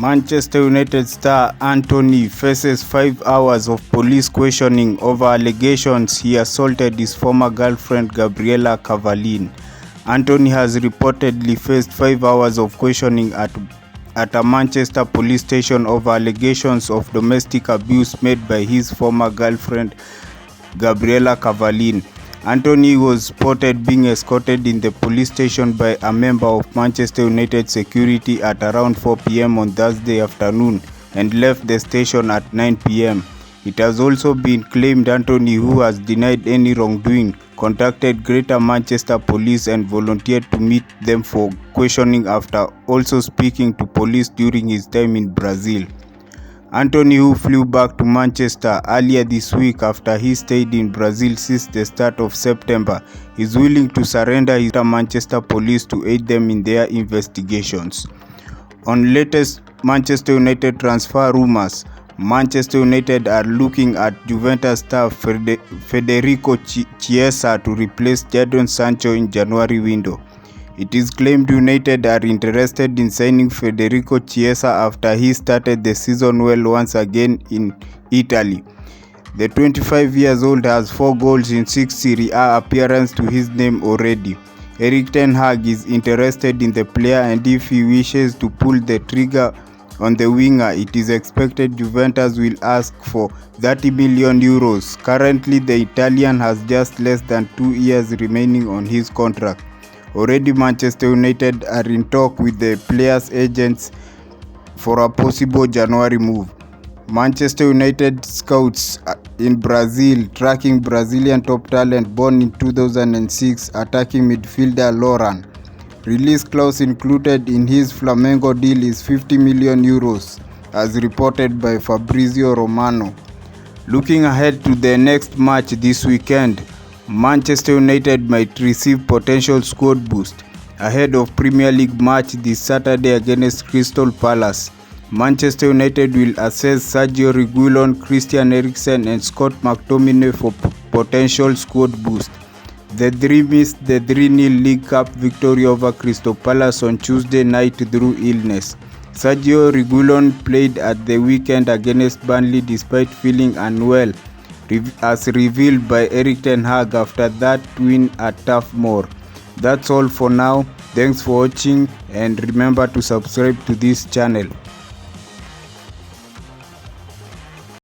Manchester United star Antony faces 5 hours of police questioning over allegations he assaulted his former girlfriend Gabriella Cavallin. Antony has reportedly faced 5 hours of questioning at a Manchester police station over allegations of domestic abuse made by his former girlfriend Gabriella Cavallin. Antony was spotted being escorted in the police station by a member of Manchester United security at around 4 p.m. on Thursday afternoon and left the station at 9 p.m. It has also been claimed Antony, who has denied any wrongdoing, contacted Greater Manchester Police and volunteered to meet them for questioning after also speaking to police during his time in Brazil. Antony, who flew back to Manchester earlier this week after he stayed in Brazil since the start of September, is willing to surrender his Manchester Police to aid them in their investigations. On latest Manchester United transfer rumors, Manchester United are looking at Juventus star Federico Chiesa to replace Jadon Sancho in January window. It is claimed United are interested in signing Federico Chiesa after he started the season well once again in Italy. The 25-year-old has 4 goals in 6 Serie A appearances to his name already. Erik Ten Hag is interested in the player, and if he wishes to pull the trigger on the winger, it is expected Juventus will ask for 30 million euros. Currently, the Italian has just less than 2 years remaining on his contract. Already, Manchester United are in talk with the player's agents for a possible January move. Manchester United scouts in Brazil tracking Brazilian top talent born in 2006 attacking midfielder Lorran. Release clause included in his Flamengo deal is 50 million euros, as reported by Fabrizio Romano. Looking ahead to the next match this weekend, Manchester United might receive potential squad boost ahead of Premier League match this Saturday against Crystal Palace. Manchester United will assess Sergio Reguilon, Eriksen and Scott McTominay for potential squad boost. The Three missed the 3-0 League Cup victory over Crystal Palace on Tuesday night through illness. Sergio Reguilon played at the weekend against Burnley despite feeling unwell, as revealed by Erik Ten Hag after that win at Turf Moor. That's all for now. Thanks for watching, and remember to subscribe to this channel.